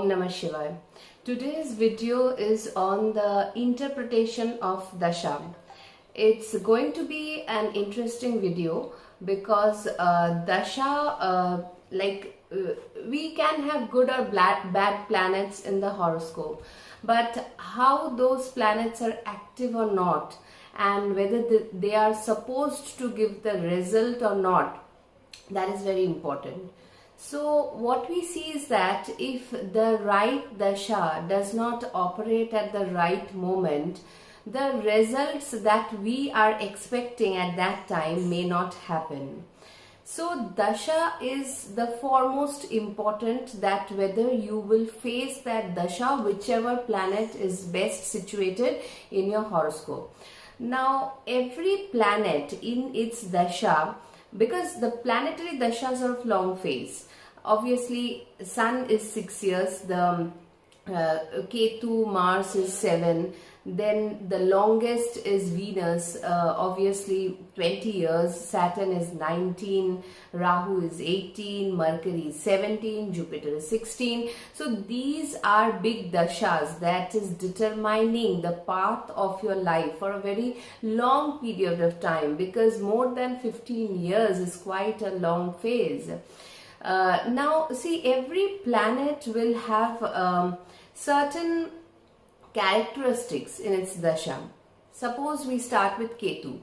Om Namah Shivaya. Today's video is on the interpretation of Dasha. It's going to be an interesting video because Dasha, we can have good or bad planets in the horoscope, but how those planets are active or not, and whether they are supposed to give the result or not, that is very important. So what we see is that if the right Dasha does not operate at the right moment, the results that we are expecting at that time may not happen. So Dasha is the foremost important, that whether you will face that Dasha, whichever planet is best situated in your horoscope. Now every planet in its Dasha, because the planetary dashas are of long phase. Obviously, Sun is 6 years, the Ketu, Mars is 7, then the longest is Venus, obviously 20 years, Saturn is 19, Rahu is 18, Mercury is 17, Jupiter is 16. So these are big dashas that is determining the path of your life for a very long period of time, because more than 15 years is quite a long phase. Now see, every planet will have certain characteristics in its dasha. Suppose we start with Ketu.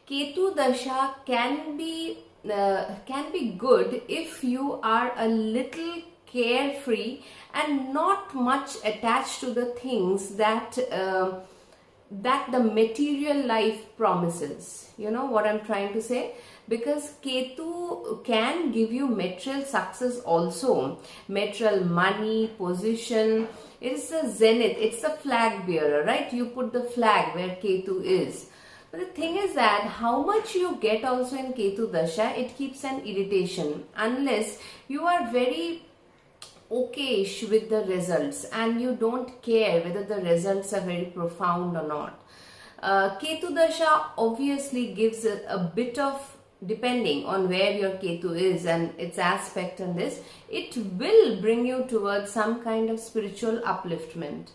Ketu dasha can be good if you are a little carefree and not much attached to the things that the material life promises. You know what I'm trying to say? Because Ketu can give you material success also, material money, position. It is the zenith, it's the flag bearer, right? You put the flag where Ketu is. But the thing is that how much you get also in Ketu Dasha, it keeps an irritation unless you are very okayish with the results and you don't care whether the results are very profound or not. Ketu Dasha obviously gives a bit of, depending on where your Ketu is and its aspect on this, it will bring you towards some kind of spiritual upliftment.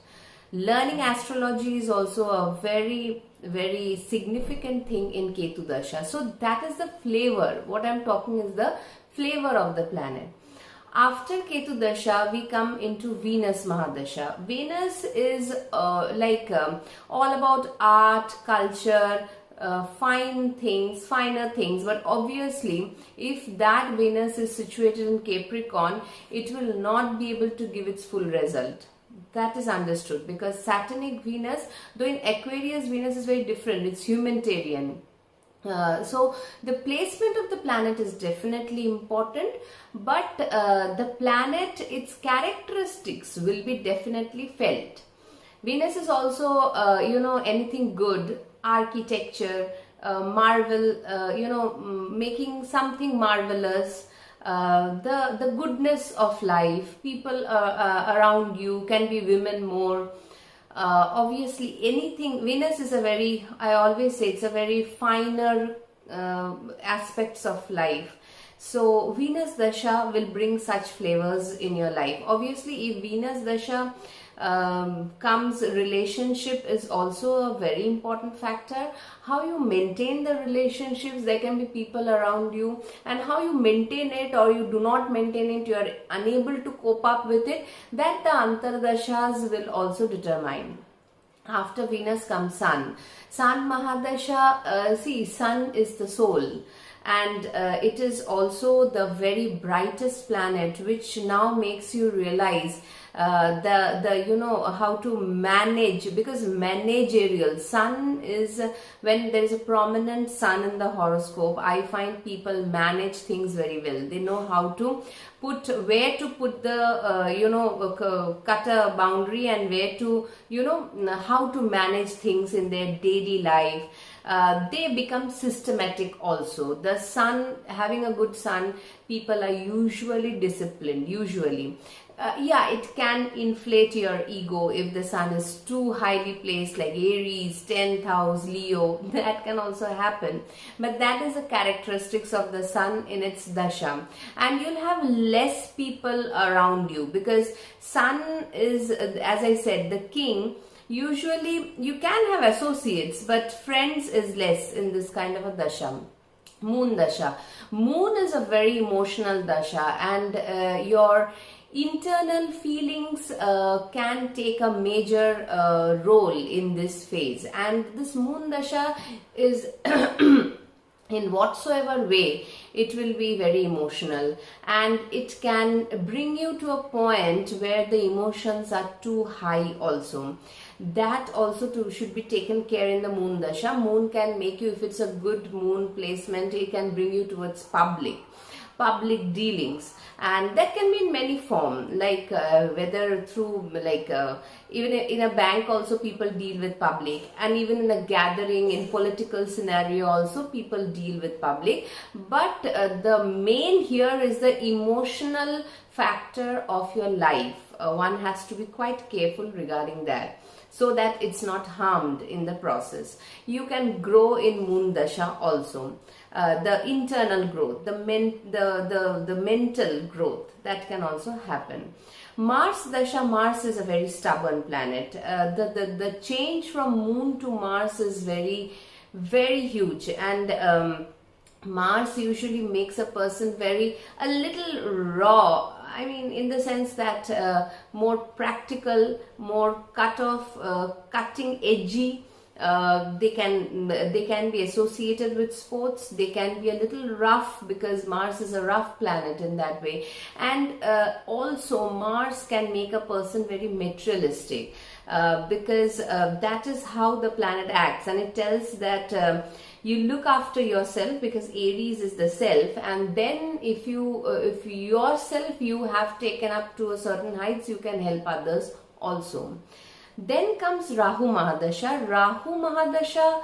Learning astrology is also a very, very significant thing in Ketu Dasha. So that is the flavor. What I'm talking is the flavor of the planet. After Ketu Dasha, we come into Venus Mahadasha. Venus is all about art, culture, finer things, but obviously if that Venus is situated in Capricorn, it will not be able to give its full result. That is understood, because Saturnic Venus, though in Aquarius Venus is very different, it's humanitarian. So the placement of the planet is definitely important, but the planet, its characteristics will be definitely felt. Venus is also anything good, architecture, making something marvelous, the goodness of life, people around you, can be women more. Obviously anything, Venus is a very, I always say, it's a very finer aspects of life. So Venus Dasha will bring such flavors in your life. Obviously if Venus Dasha comes, relationship is also a very important factor. How you maintain the relationships, there can be people around you, and how you maintain it or you do not maintain it, you are unable to cope up with it, that the Antardashas will also determine. After Venus comes Sun. Sun Mahadasha, see, Sun is the soul, and it is also the very brightest planet, which now makes you realize how to manage, because managerial. Sun is, when there is a prominent Sun in the horoscope, I find people manage things very well. They know how to where to put the cut a boundary, and where to how to manage things in their daily life. They become systematic also. The Sun, having a good Sun, people are usually disciplined, usually. Yeah, it can inflate your ego if the sun is too highly placed, like Aries, 10th house, Leo. That can also happen. But that is the characteristics of the sun in its dasha. And you'll have less people around you because sun is, as I said, the king. Usually you can have associates, but friends is less in this kind of a dasha. Moon dasha. Moon is a very emotional dasha, and your internal feelings can take a major role in this phase. And this moon dasha is in whatsoever way, it will be very emotional, and it can bring you to a point where the emotions are too high also. That also too should be taken care in the moon dasha. Moon can make you, if it's a good moon placement, it can bring you towards public dealings, and that can be in many form, like whether through like even in a bank also people deal with public, and even in a gathering, in political scenario also people deal with public. But the main here is the emotional factor of your life. One has to be quite careful regarding that, so that it's not harmed in the process. You can grow in moon dasha also. The internal growth, the mental growth, that can also happen. Mars dasha, Mars is a very stubborn planet. The change from moon to Mars is very, very huge, and Mars usually makes a person a little raw. I mean, in the sense that more practical, more cutting edgy. They can be associated with sports. They can be a little rough because Mars is a rough planet in that way. And also Mars can make a person very materialistic because that is how the planet acts, and it tells that you look after yourself, because Aries is the self, and then if yourself you have taken up to a certain heights, you can help others also. Then comes Rahu Mahadasha. Rahu Mahadasha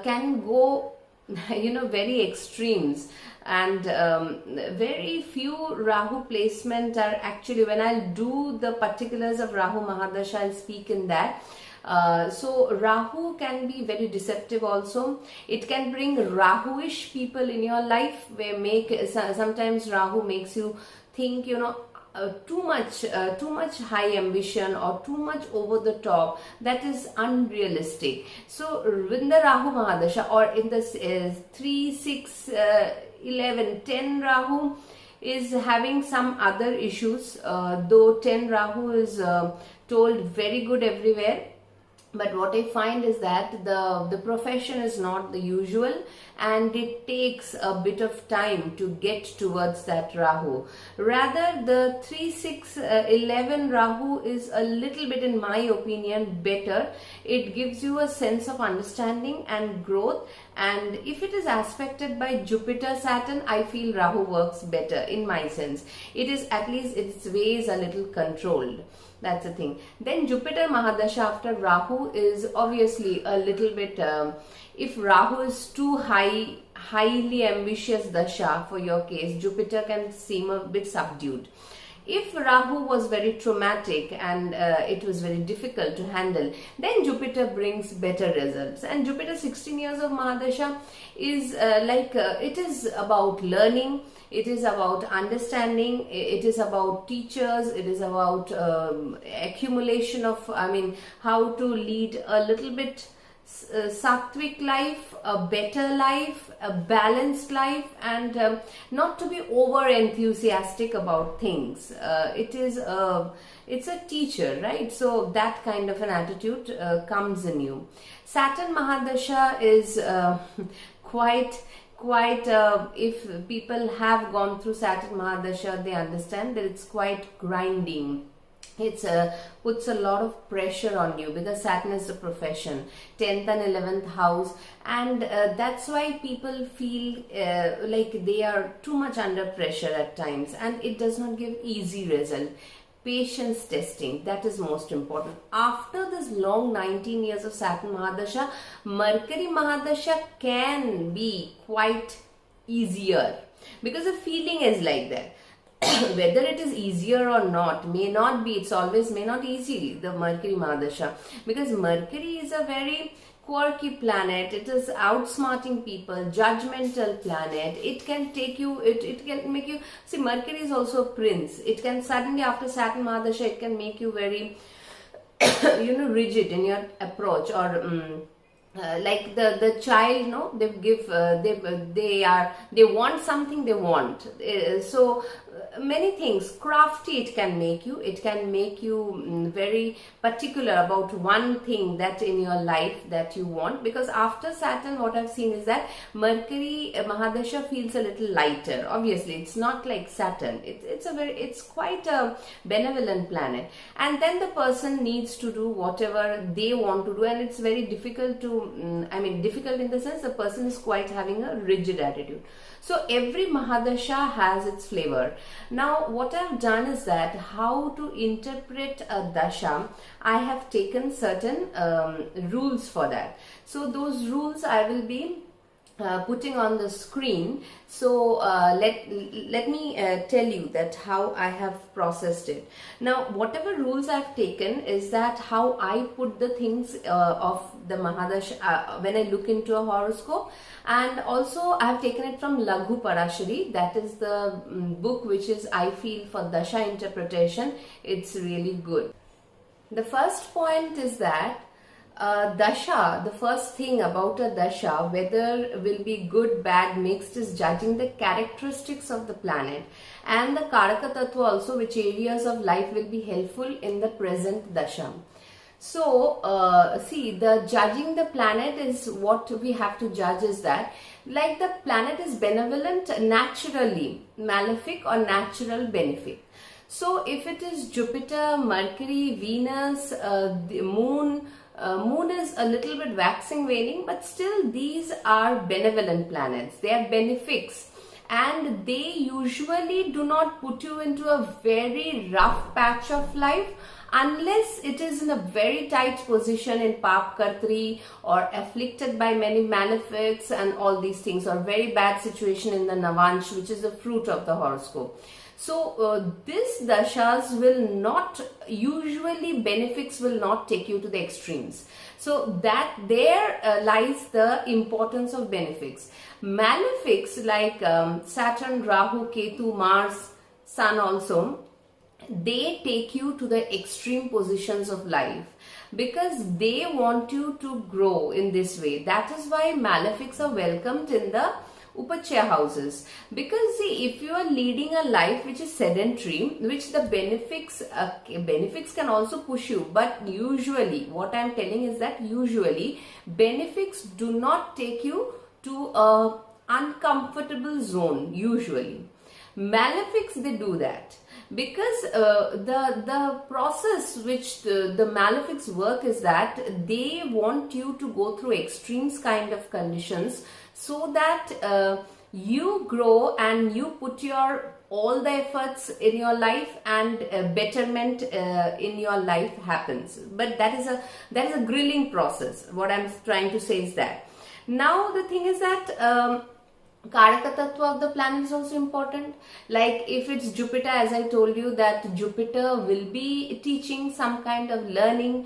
can go, very extremes, and very few Rahu placement are actually, when I'll do the particulars of Rahu Mahadasha, I'll speak in that. So Rahu can be very deceptive also. It can bring Rahuish people in your life, where sometimes Rahu makes you think, too much high ambition or too much over the top, that is unrealistic. So in the Rahu Mahadasha, or in the 3, 6, 11, 10 Rahu is having some other issues, though 10 Rahu is told very good everywhere. But what I find is that the profession is not the usual, and it takes a bit of time to get towards that Rahu. Rather, the 3, 6, 11 Rahu is a little bit, in my opinion, better. It gives you a sense of understanding and growth, and if it is aspected by Jupiter, Saturn, I feel Rahu works better in my sense. It is, at least its way is a little controlled. That's the thing. Then Jupiter Mahadasha after Rahu is obviously a little bit, if Rahu is too highly ambitious dasha for your case, Jupiter can seem a bit subdued. If Rahu was very traumatic and it was very difficult to handle, then Jupiter brings better results. And Jupiter 16 years of Mahadasha is it is about learning, it is about understanding, it is about teachers, it is about accumulation of, how to lead a little bit sattvic life, a better life, a balanced life, and not to be over enthusiastic about things. It's a teacher, right? So that kind of an attitude comes in you. Saturn Mahadasha is quite if people have gone through Saturn Mahadasha, they understand that it's quite grinding. It puts a lot of pressure on you, because Saturn is the profession, 10th and 11th house, and that's why people feel like they are too much under pressure at times, and it does not give easy result. Patience testing, that is most important. After this long 19 years of Saturn Mahadasha, Mercury Mahadasha can be quite easier, because the feeling is like that. whether it is easier or not may not be, it's always may not easy, the Mercury Mahadasha, because Mercury is a very quirky planet. It is outsmarting people, judgmental planet. It can take you, it can make you, see, Mercury is also a prince. It can suddenly, after Saturn Mahadasha, it can make you very rigid in your approach, or like the child, no, they give they want something, they want, so many things. Crafty it can make you. It can make you very particular about one thing that in your life that you want, because after Saturn, what I've seen is that Mercury Mahadasha feels a little lighter. Obviously it's not like Saturn, it's quite a benevolent planet, and then the person needs to do whatever they want to do, and it's very difficult to difficult in the sense the person is quite having a rigid attitude. So every Mahadasha has its flavor. Now what I've done is that how to interpret a Dasha, I have taken certain rules for that. So those rules I will be putting on the screen. So let me tell you that how I have processed it. Now whatever rules I've taken is that how I put the things of the Mahadasha when I look into a horoscope, and also I have taken it from Laghu Parashari. That is the book which is, I feel, for Dasha interpretation, it's really good. The first point is that Dasha, the first thing about a Dasha, whether will be good, bad, mixed, is judging the characteristics of the planet and the Karaka Tattva also, which areas of life will be helpful in the present Dasha. So, see, the judging the planet is what we have to judge is that, like, the planet is benevolent naturally, malefic or natural benefic. So, if it is Jupiter, Mercury, Venus, the Moon, Moon is a little bit waxing waning, but still these are benevolent planets. They are benefics, and they usually do not put you into a very rough patch of life unless it is in a very tight position in Pap Kartri or afflicted by many malefics and all these things, or very bad situation in the Navansh, which is the fruit of the horoscope. So this dashas will not, usually benefics will not take you to the extremes. So that there lies the importance of benefics. Malefics like Saturn, Rahu, Ketu, Mars, Sun also, they take you to the extreme positions of life because they want you to grow in this way. That is why malefics are welcomed in the Upachya houses, because see, if you are leading a life which is sedentary, which the benefics can also push you, but usually what I am telling is that usually benefics do not take you to a uncomfortable zone. Usually malefics, they do that because the process which the malefics work is that they want you to go through extremes kind of conditions, so that you grow and you put your all the efforts in your life, and betterment in your life happens. But that is a grilling process. What I'm trying to say is that now the thing is that Karaka Tattva of the planet is also important. Like if it's Jupiter, as I told you, that Jupiter will be teaching some kind of learning,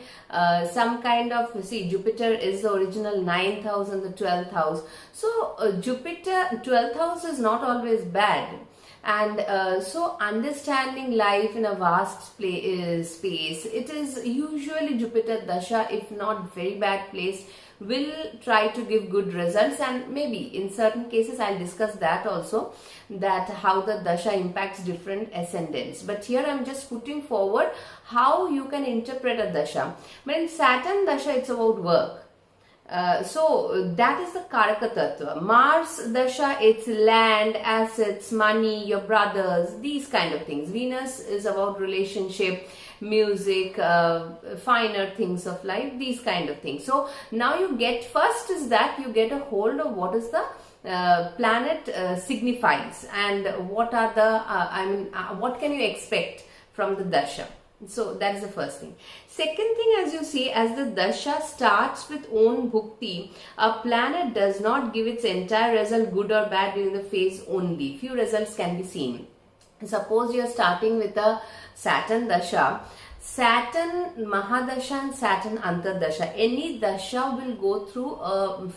some kind of, see, Jupiter is the original 9th house and the 12th house. So Jupiter, 12th house is not always bad. And so understanding life in a vast space, it is usually Jupiter Dasha, if not very bad place, will try to give good results. And maybe in certain cases I'll discuss that also, that how the Dasha impacts different ascendants. But here I'm just putting forward how you can interpret a Dasha. But in Saturn Dasha, it's about work. So that is the Karaka Tattva. Mars Dasha, it's land, assets, money, your brothers, these kind of things. Venus is about relationship, music, finer things of life, these kind of things. So now you get, first is that you get a hold of what is the planet signifies, and what are the what can you expect from the Dasha. So that is the first thing. Second thing, as you see, as the Dasha starts with own bhukti, a planet does not give its entire result good or bad during the phase only. Few results can be seen. Suppose you are starting with a Saturn Dasha, Saturn Mahadasha and Saturn Antardasha. Any Dasha will go through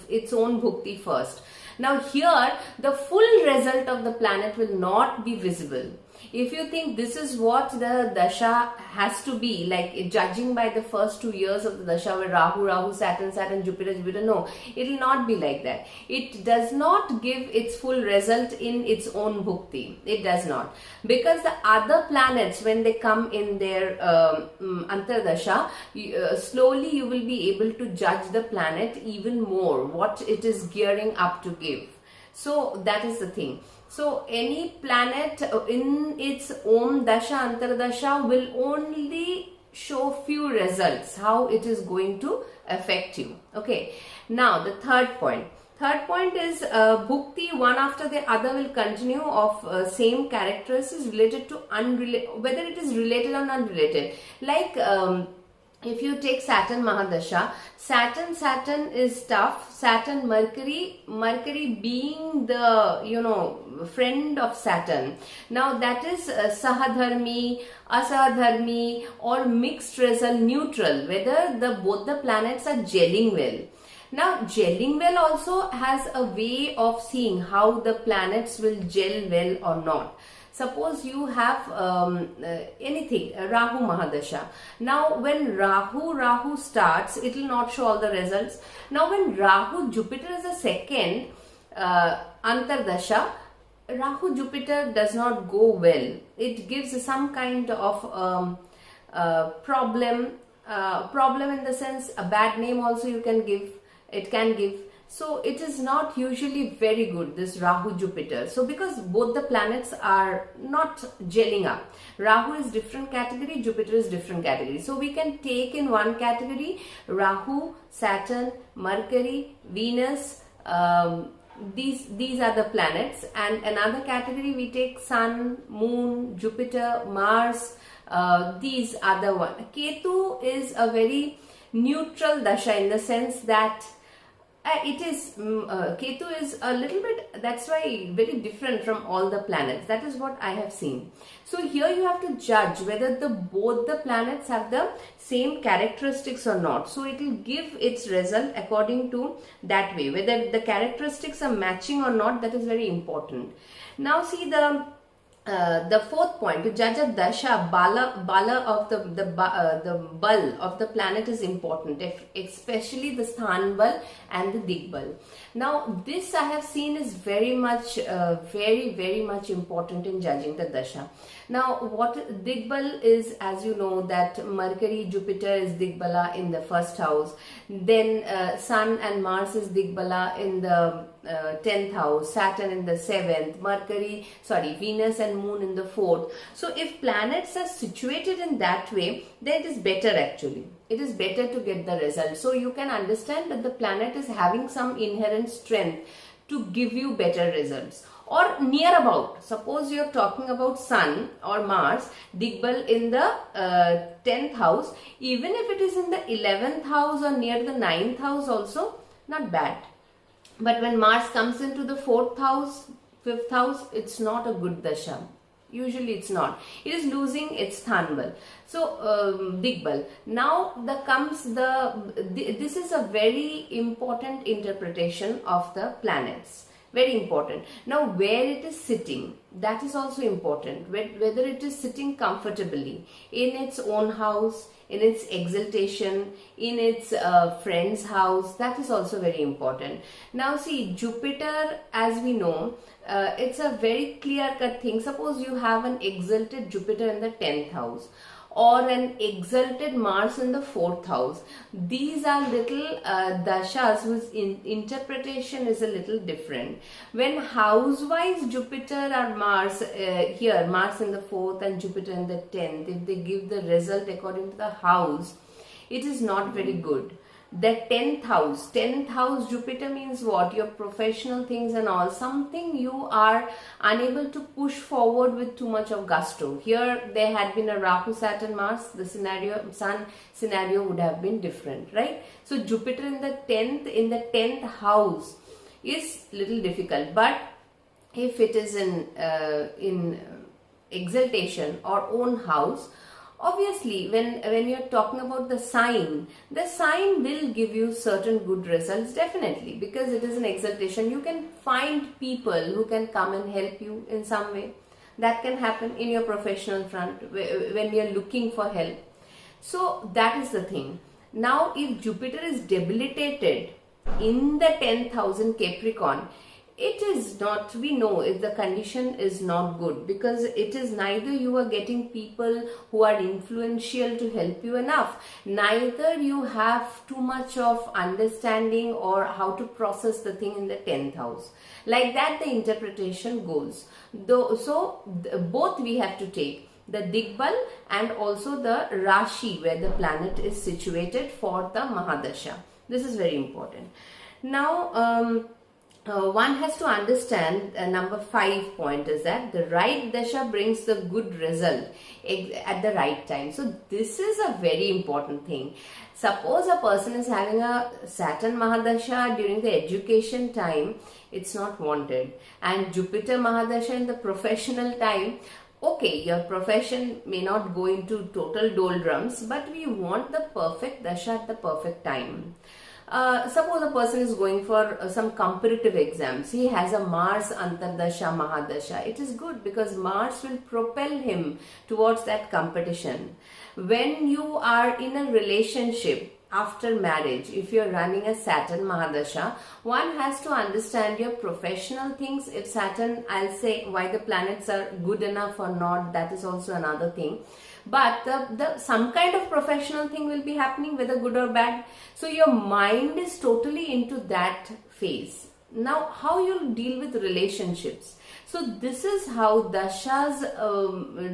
its own bhukti first. Now here the full result of the planet will not be visible. If you think this is what the Dasha has to be, like judging by the first 2 years of the Dasha where Rahu, Saturn, Jupiter, no, it will not be like that. It does not give its full result in its own bhukti. It does not. Because the other planets, when they come in their Antardasha, slowly you will be able to judge the planet even more, what it is gearing up to give. So that is the thing. So any planet in its own Dasha, Antardasha will only show few results, how it is going to affect you. Okay. Now the third point. Third point is bhukti, one after the other will continue of same characteristics related to whether it is related or unrelated. Like if you take Saturn Mahadasha, Saturn is tough. Saturn Mercury being the friend of Saturn. Now that is Sahadharmi, Asahadharmi or mixed result, neutral, whether both the planets are gelling well. Now gelling well also has a way of seeing how the planets will gel well or not. Suppose you have anything, Rahu Mahadasha. Now when Rahu starts, it will not show all the results. Now when Rahu Jupiter is a second Antardasha, Rahu Jupiter does not go well. It gives some kind of problem in the sense, a bad name also you can give. It can give. So it is not usually very good, this Rahu Jupiter. So because both the planets are not gelling up. Rahu is different category, Jupiter is different category. So we can take in one category Rahu, Saturn, Mercury, Venus, these are the planets, and another category we take Sun, Moon, Jupiter, Mars, these other one. Ketu is a very neutral dasha in the sense that Ketu is a little bit, that's why very different from all the planets. That is what I have seen. So here you have to judge whether both the planets have the same characteristics or not. So it will give its result according to that way. Whether the characteristics are matching or not, that is very important. Now see the fourth point, to judge a dasha, bala of the bal of the planet is important, especially the sthan bal and the dig bal. Now this I have seen is very much very much important in judging the dasha. Now what dig bal is, as you know, that Mercury Jupiter is digbala in the first house, then Sun and Mars is digbala in the 10th house, Saturn in the 7th, Venus and Moon in the 4th. So if planets are situated in that way, then it is better actually. It is better to get the result. So you can understand that the planet is having some inherent strength to give you better results. Or near about, suppose you are talking about Sun or Mars, digbal in the 10th house, even if it is in the 11th house or near the 9th house also, not bad. But when Mars comes into the 4th house, 5th house, it's not a good dasha. Usually it's not. It is losing its thanbal. So digbal. Now this is a very important interpretation of the planets. Very important. Now where it is sitting, that is also important. Whether it is sitting comfortably in its own house, in its exaltation, in its friend's house, that is also very important. Now see, Jupiter, as we know, it's a very clear-cut thing. Suppose you have an exalted Jupiter in the 10th house or an exalted Mars in the 4th house. These are little dashas whose interpretation is a little different. When house-wise Jupiter or Mars, here Mars in the 4th and Jupiter in the 10th, if they give the result according to the house, it is not very good. The 10th house Jupiter means what? Your professional things and all, something you are unable to push forward with too much of gusto. Here there had been a Rahu Saturn Mars, the Sun scenario would have been different, right? So Jupiter in the 10th house is little difficult, but if it is in exaltation or own house, obviously when you're talking about the sign will give you certain good results, definitely, because it is an exaltation. You can find people who can come and help you in some way. That can happen in your professional front when you're looking for help. So that is the thing. Now if Jupiter is debilitated in the 10,000 Capricorn, it is not, we know if the condition is not good, because it is neither you are getting people who are influential to help you enough, neither you have too much of understanding or how to process the thing in the 10th house. Like that the interpretation goes. Both we have to take the Digbal and also the Rashi where the planet is situated for the Mahadasha. This is very important. Now one has to understand number 5 point is that the right dasha brings the good result at the right time. So this is a very important thing. Suppose a person is having a Saturn Mahadasha during the education time, it's not wanted, and Jupiter Mahadasha in the professional time, okay, your profession may not go into total doldrums, but we want the perfect dasha at the perfect time. Suppose a person is going for some competitive exams. He has a Mars Antardasha Mahadasha. It is good because Mars will propel him towards that competition. When you are in a relationship after marriage, if you're running a Saturn Mahadasha, one has to understand your professional things. If Saturn, I'll say why the planets are good enough or not, that is also another thing. But some kind of professional thing will be happening, whether good or bad. So your mind is totally into that phase. Now, how you deal with relationships. So this is how dashas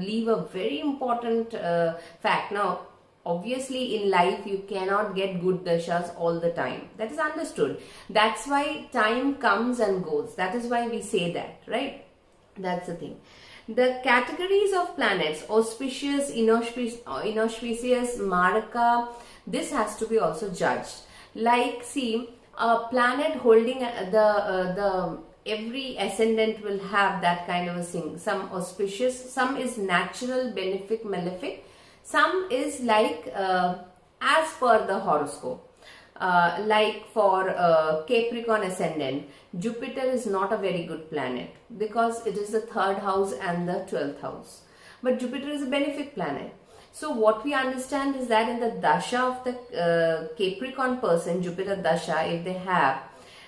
leave a very important fact. Now, obviously in life you cannot get good dashas all the time. That is understood. That's why time comes and goes. That is why we say that, right? That's the thing. The categories of planets, auspicious, inauspicious, maraka, this has to be also judged. Like, see, a planet holding the every ascendant will have that kind of a thing. Some auspicious, some is natural, benefic, malefic. Some is like as per the horoscope. Like for Capricorn ascendant, Jupiter is not a very good planet because it is the 3rd house and the 12th house. But Jupiter is a benefic planet. So what we understand is that in the Dasha of the Capricorn person, Jupiter Dasha, if they have,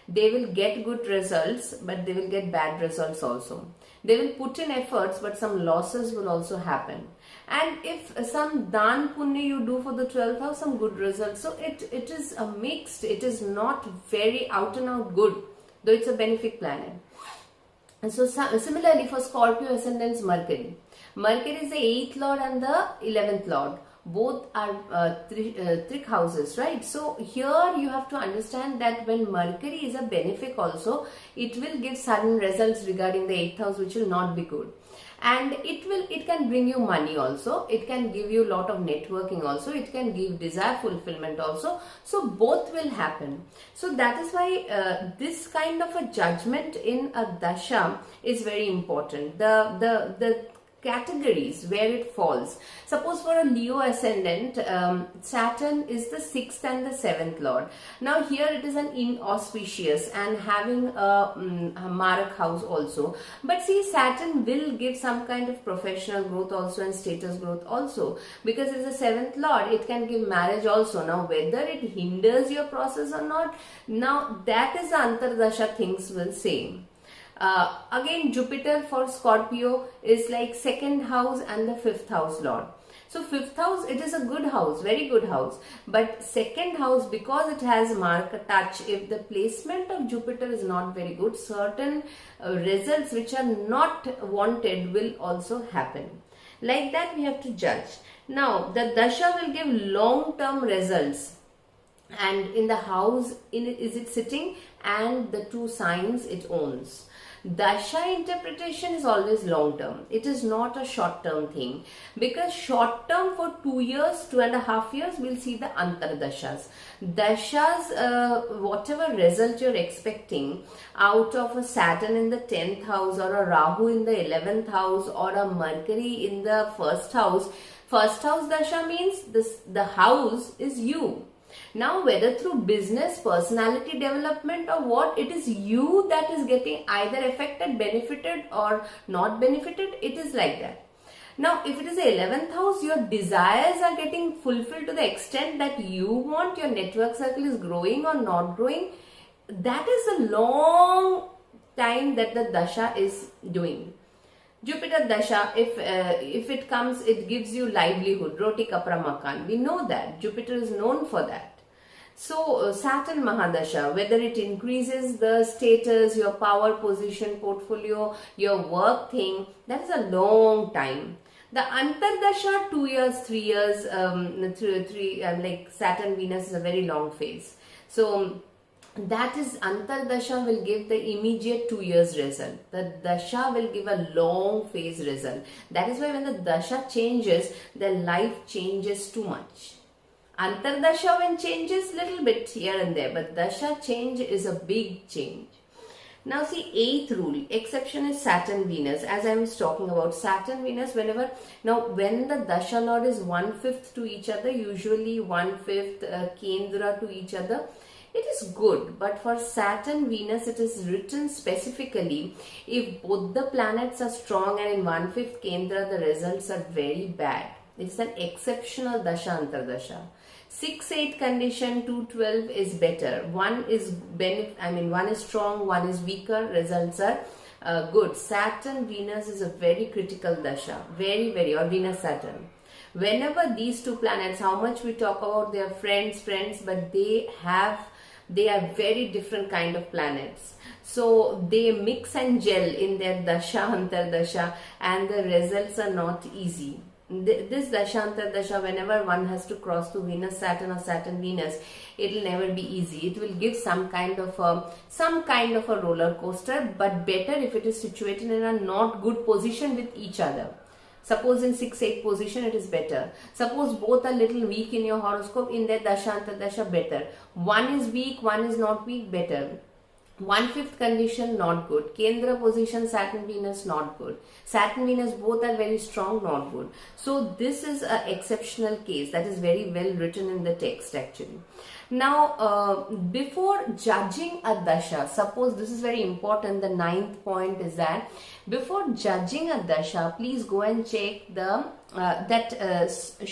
they will get good results, but they will get bad results also. They will put in efforts, but some losses will also happen. And if some dan punya you do for the 12th house, some good results. So it is a mixed, it is not very out and out good, though it's a benefic planet. And so similarly for Scorpio ascendants, Mercury. Mercury is the 8th lord and the 11th lord. Both are trick houses, right? So here you have to understand that when Mercury is a benefic also, it will give sudden results regarding the 8th house, which will not be good. And it can bring you money also, it can give you a lot of networking also, it can give desire fulfillment also. So both will happen. So that is why this kind of a judgment in a dasha is very important. The categories where it falls. Suppose for a Leo ascendant, Saturn is the 6th and the 7th lord. Now here it is an inauspicious and having a Marak house also. But see, Saturn will give some kind of professional growth also and status growth also. Because it's the 7th lord, it can give marriage also. Now whether it hinders your process or not, now that is the Antardasha things will say. Again, Jupiter for Scorpio is like 2nd house and the 5th house lord. So 5th house, it is a good house, very good house. But 2nd house, because it has mark touch, if the placement of Jupiter is not very good, certain results which are not wanted will also happen. Like that we have to judge. Now the dasha will give long-term results. And in the house, is it sitting, and the 2 signs it owns. Dasha interpretation is always long term. It is not a short term thing, because short term for 2 years, 2.5 years, we'll see the Antardashas. Dashas, whatever result you're expecting out of a Saturn in the 10th house, or a Rahu in the 11th house, or a Mercury in the first house. First house Dasha means the house is you. Now, whether through business, personality development, or what, it is you that is getting either affected, benefited, or not benefited. It is like that. Now, if it is the 11th house, your desires are getting fulfilled to the extent that you want, your network circle is growing or not growing. That is a long time that the Dasha is doing. Jupiter Dasha, if it comes, it gives you livelihood, roti kapra makan. We know that. Jupiter is known for that. So, Saturn Mahadasha, whether it increases the status, your power position, portfolio, your work thing, that is a long time. The Antardasha, 2 years, 3 years, like Saturn Venus is a very long phase. So, that is, Antardasha will give the immediate 2 years result. The Dasha will give a long phase result. That is why when the Dasha changes, the life changes too much. Antardasha when changes little bit here and there, but Dasha change is a big change. Now see, 8th rule, exception is Saturn Venus. As I was talking about Saturn Venus, when the Dasha Lord is 1/5 to each other, usually 1/5 Kendra to each other, it is good. But for Saturn Venus, it is written specifically, if both the planets are strong and in 1/5 Kendra, the results are very bad. It's an exceptional Dasha Antardasha. 6-8 condition, 2-12 is better. One is strong, one is weaker. Results are good. Saturn Venus is a very critical Dasha, or Venus Saturn. Whenever these two planets, how much we talk about they are friends, but they are very different kind of planets. So they mix and gel in their Dasha Antardasha, and the results are not easy. This Dasha Antardasha, whenever one has to cross to Venus Saturn or Saturn Venus, it will never be easy. It will give some kind of a roller coaster, but better if it is situated in a not good position with each other. Suppose in 6-8 position, it is better. Suppose both are little weak in your horoscope, in their Dasha Antardasha, better. One is weak, one is not weak, better. 1/5 condition, not good. Kendra position, Saturn Venus, not good. Saturn Venus, both are very strong, not good. So this is an exceptional case that is very well written in the text actually. Now, before judging a Dasha, suppose this is very important, the 9th point is that before judging a Dasha, please go and check the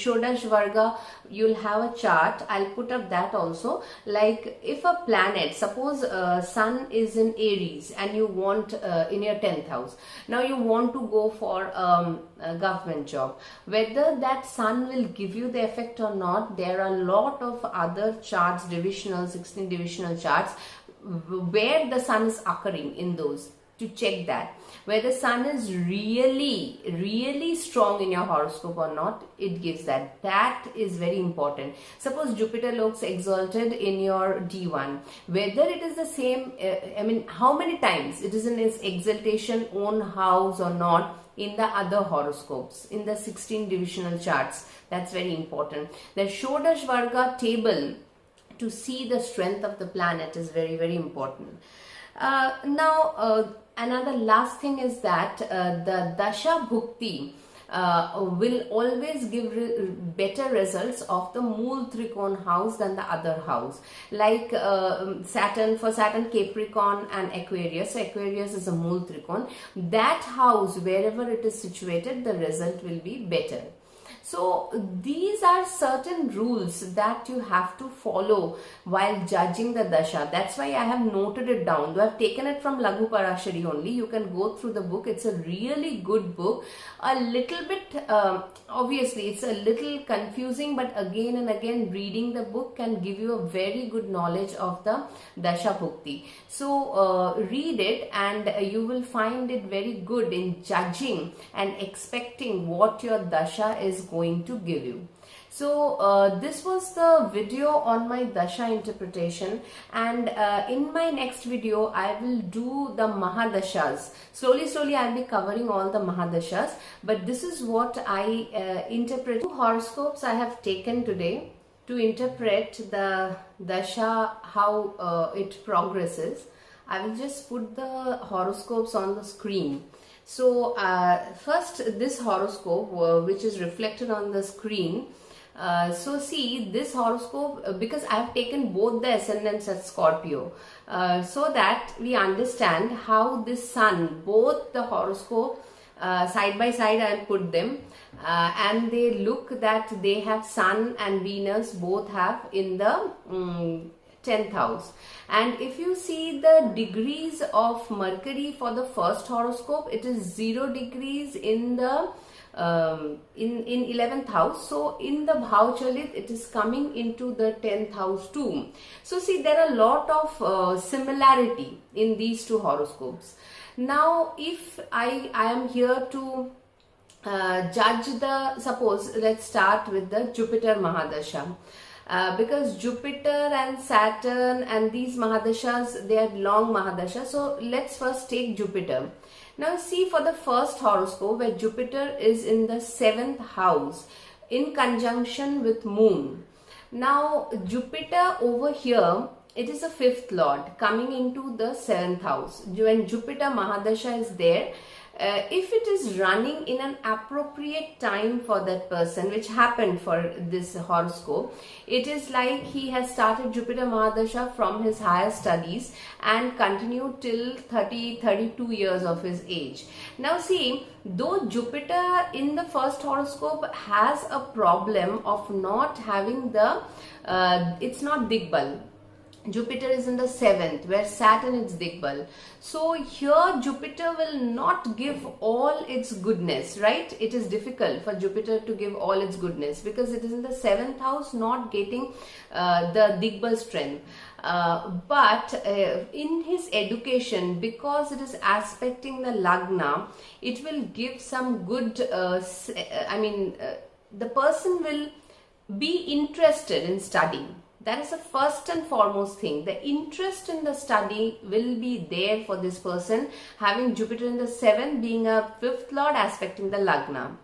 Shodash Varga. You'll have a chart. I'll put up that also. Like if a planet, suppose Sun is in Aries and you want in your 10th house. Now you want to go for a government job. Whether that Sun will give you the effect or not, there are a lot of other charts, divisional, 16 divisional charts, where the Sun is occurring in those. To check that whether Sun is really strong in your horoscope or not, it gives that is very important. Suppose Jupiter looks exalted in your D1, whether it is the same, how many times it is in its exaltation own house or not in the other horoscopes, in the 16 divisional charts. That's very important. The Shodash Varga table to see the strength of the planet is very important. Another last thing is that the Dasha Bhukti will always give better results of the Mool Trikon house than the other house. Like Saturn, Capricorn and Aquarius. So Aquarius is a Mool Trikon. That house, wherever it is situated, the result will be better. So these are certain rules that you have to follow while judging the Dasha. That's why I have noted it down. Though I have taken it from Laghu Parashari only. You can go through the book. It's a really good book. A little bit, obviously it's a little confusing, but again and again reading the book can give you a very good knowledge of the Dasha Bhukti. So read it and you will find it very good in judging and expecting what your Dasha is going to give you. So this was the video on my Dasha interpretation, and in my next video I will do the Mahadashas. Slowly I'll be covering all the Mahadashas, but this is what I interpret. 2 horoscopes I have taken today to interpret the Dasha, how it progresses. I will just put the horoscopes on the screen. So first, this horoscope which is reflected on the screen. So see, this horoscope, because I have taken both the ascendants as Scorpio, so that we understand how this sun, both the horoscope side by side, I will put them, and they look that they have Sun and Venus both have in the 10th house. And if you see the degrees of Mercury for the first horoscope, it is 0 degrees in the in 11th house. So in the Bhav Chalit, it is coming into the 10th house too. So see, there are a lot of similarity in these 2 horoscopes. Now if I am here to judge the, suppose let's start with the Jupiter Mahadasha. Because Jupiter and Saturn and these Mahadashas, they are long Mahadasha. So let's first take Jupiter. Now see, for the first horoscope where Jupiter is in the 7th house in conjunction with Moon. Now Jupiter over here, it is a 5th lord coming into the 7th house. When Jupiter Mahadasha is there, if it is running in an appropriate time for that person, which happened for this horoscope, it is like he has started Jupiter Mahadasha from his higher studies and continued till 32 years of his age. Now see, though Jupiter in the first horoscope has a problem of not having the, it's not Digbal. Jupiter is in the 7th, where Saturn is Digbal. So here Jupiter will not give all its goodness, right? It is difficult for Jupiter to give all its goodness because it is in the 7th house, not getting the Digbal strength. But in his education, because it is aspecting the Lagna, it will give some good, the person will be interested in studying. That is the first and foremost thing. The interest in the study will be there for this person, having Jupiter in the 7th, being a 5th lord aspecting the Lagna.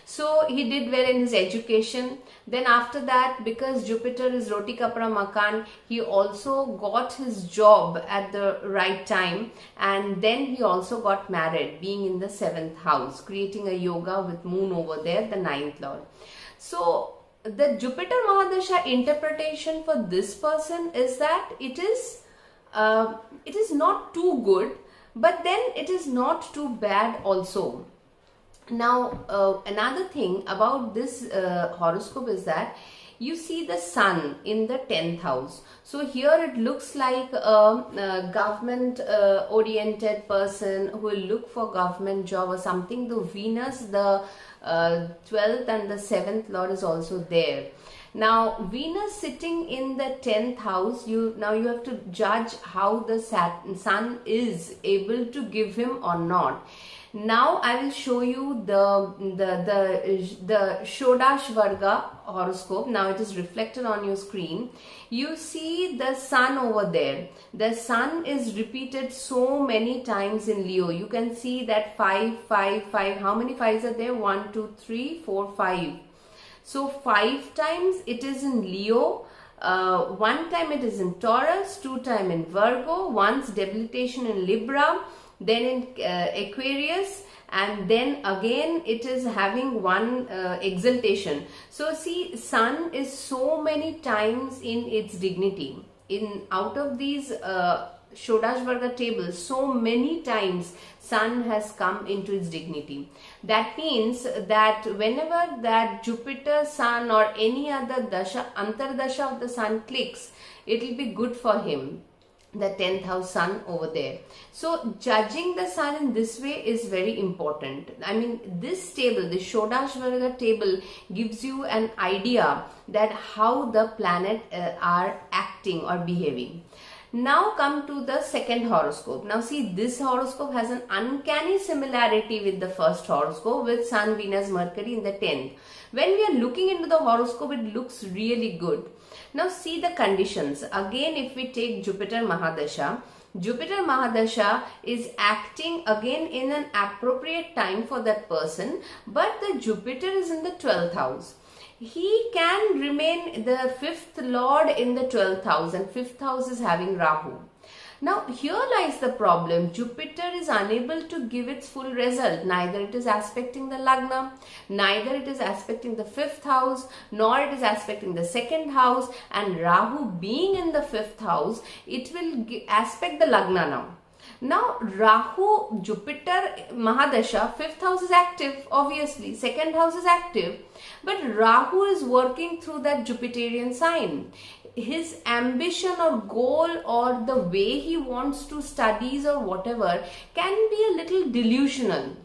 So he did well in his education. Then after that, because Jupiter is Roti Kapra Makan, he also got his job at the right time, and then he also got married, being in the 7th house, creating a yoga with Moon over there, the 9th lord. So the Jupiter Mahadasha interpretation for this person is that it is not too good, but then it is not too bad also. Now another thing about this horoscope is that you see the Sun in the 10th house. So here it looks like a government oriented person who will look for government job or something. The Venus, the 12th and the 7th lord is also there. Now Venus sitting in the 10th house, you have to judge how the Sun is able to give him or not. Now I will show you the Shodash Varga horoscope. Now it is reflected on your screen. You see the Sun over there. The Sun is repeated so many times in Leo. You can see that 5, 5, 5. How many 5s are there? 1, 2, 3, 4, 5. So 5 times it is in Leo. 1 time it is in Taurus. 2 times in Virgo. Once debilitation in Libra. Then in Aquarius, and then again it is having 1 exaltation. So see, Sun is so many times in its dignity. Out of these Shodash Varga tables, so many times Sun has come into its dignity. That means that whenever that Jupiter, Sun or any other Dasha, Antardasha of the Sun clicks, it will be good for him. The 10th house Sun over there. So judging the Sun in this way is very important. I mean, this table, the Shodash Varga table, gives you an idea that how the planet are acting or behaving. Now come to the second horoscope. Now see, this horoscope has an uncanny similarity with the first horoscope with Sun, Venus, Mercury in the 10th. When we are looking into the horoscope, it looks really good. Now see the conditions. Again, if we take Jupiter Mahadasha, Jupiter Mahadasha is acting again in an appropriate time for that person, but the Jupiter is in the 12th house. He can remain the 5th lord in the 12th house, and 5th house is having Rahu. Now here lies the problem. Jupiter is unable to give its full result. Neither it is aspecting the Lagna, neither it is aspecting the 5th house, nor it is aspecting the 2nd house, and Rahu being in the 5th house, it will aspect the Lagna now. Now Rahu, Jupiter, Mahadasha, 5th house is active, obviously, 2nd house is active, but Rahu is working through that Jupiterian sign. His ambition or goal or the way he wants to studies or whatever can be a little delusional.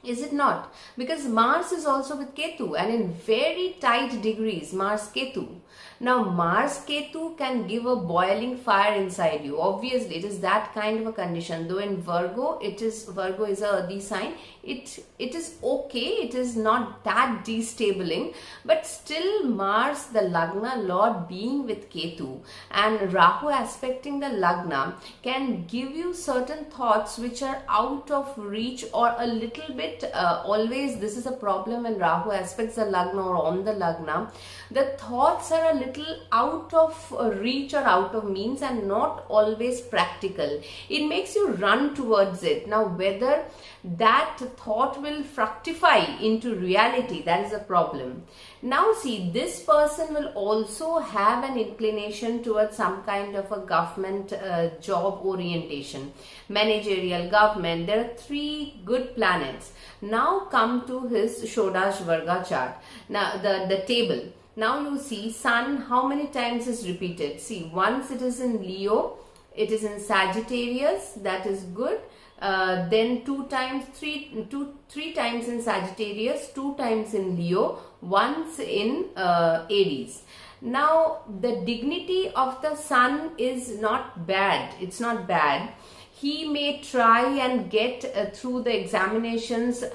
Is it not? Because Mars is also with Ketu, and in very tight degrees, Mars Ketu. Now Mars Ketu can give a boiling fire inside you. Obviously it is that kind of a condition. Though in Virgo Virgo is a earthy sign, it is okay, it is not that destabling, but still Mars, the Lagna lord, being with Ketu and Rahu aspecting the Lagna, can give you certain thoughts which are out of reach or a little bit always. This is a problem when Rahu aspects the Lagna or on the Lagna. The thoughts are a little out of reach or out of means and not always practical. It makes you run towards it. Now whether that thought will fructify into reality, that is a problem. Now see, this person will also have an inclination towards some kind of a government job orientation, managerial, government. There are 3 good planets. Now come to his Shodash Varga chart. Now the table. Now you see Sun, how many times is repeated? See, once it is in Leo, it is in Sagittarius, that is good. Then 3 times in Sagittarius, 2 times in Leo, once in Aries. Now the dignity of the Sun is not bad. It's not bad. He may try and get through the examinations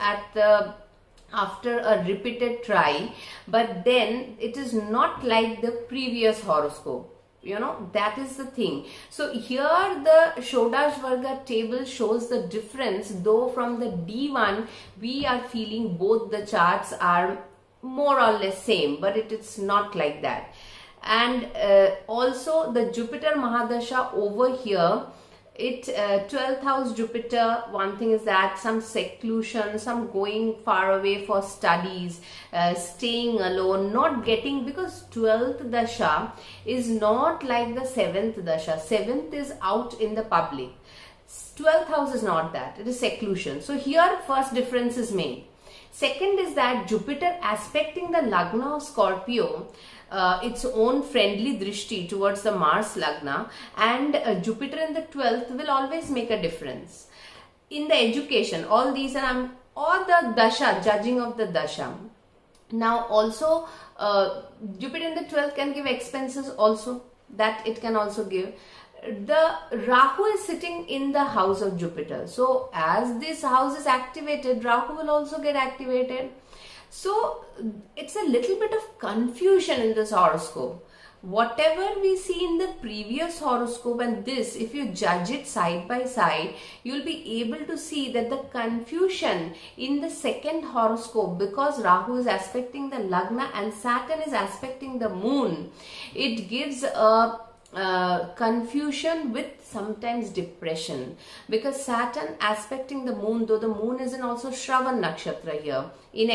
after a repeated try, but then it is not like the previous horoscope. You know, that is the thing. So here the Shodash Varga table shows the difference, though from the D1 we are feeling both the charts are more or less same, but it's not like that. And also the Jupiter Mahadasha over here, it 12th house Jupiter, one thing is that some seclusion, some going far away for studies, staying alone, not getting, because 12th Dasha is not like the 7th Dasha. 7th is out in the public. 12th house is not that, it is seclusion. So here first difference is made. Second is that Jupiter aspecting the Lagna of Scorpio, its own friendly drishti towards the Mars Lagna, and Jupiter in the 12th will always make a difference. In the education, all these are, or the Dasha, judging of the Dasha. Now also Jupiter in the 12th can give expenses also, that it can also give. The Rahu is sitting in the house of Jupiter. So as this house is activated, Rahu will also get activated. So it's a little bit of confusion in this horoscope. Whatever we see in the previous horoscope and this, if you judge it side by side, you'll be able to see that the confusion in the second horoscope, because Rahu is aspecting the Lagna and Saturn is aspecting the Moon, it gives a confusion with sometimes depression, because Saturn aspecting the Moon, though the Moon is in also Shravan Nakshatra here in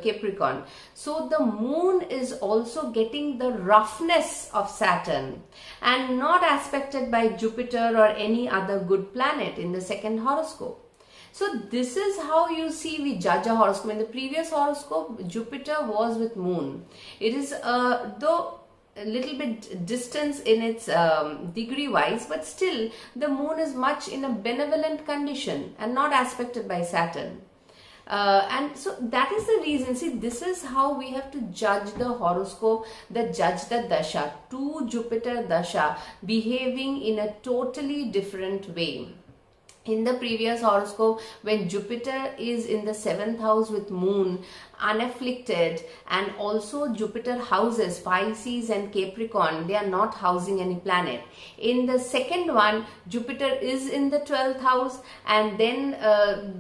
Capricorn, so the Moon is also getting the roughness of Saturn and not aspected by Jupiter or any other good planet in the second horoscope. So this is how you see we judge a horoscope. In the previous horoscope, Jupiter was with Moon. It is though a little bit distance in its degree wise, but still the Moon is much in a benevolent condition and not aspected by Saturn. And so that is the reason. See, this is how we have to judge the horoscope, judge the dasha. Two Jupiter dasha behaving in a totally different way. In the previous horoscope, when Jupiter is in the 7th house with Moon unafflicted, and also Jupiter houses Pisces and Capricorn, they are not housing any planet. In the second one, Jupiter is in the 12th house, and then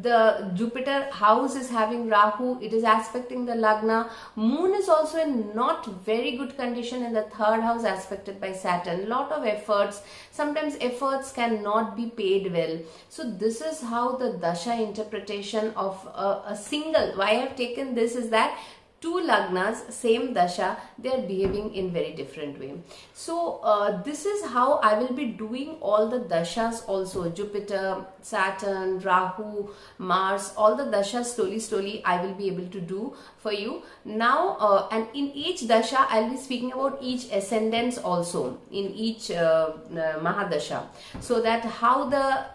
the Jupiter house is having Rahu, it is aspecting the Lagna. Moon is also in not very good condition in the 3rd house, aspected by Saturn. Lot of efforts, sometimes efforts cannot be paid well. So this is how the dasha interpretation of a single, why I have taken this is that two lagnas, same dasha, they are behaving in very different way. So this is how I will be doing all the dashas also. Jupiter, Saturn, Rahu, Mars, all the dashas slowly I will be able to do for you. Now and in each dasha I will be speaking about each ascendants also in each Mahadasha, so that how the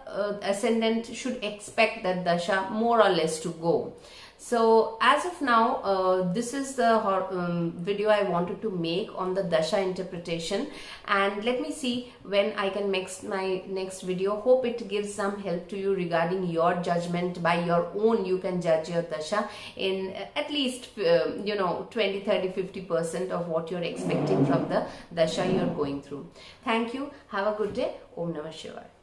ascendant should expect that dasha more or less to go. So as of now, this is the video I wanted to make on the dasha interpretation, and let me see when I can make my next video. Hope it gives some help to you regarding your judgment. By your own, you can judge your dasha in at least 20, 30, 50% of what you're expecting from the dasha you're going through. Thank you. Have a good day. Om Namah Shivaya.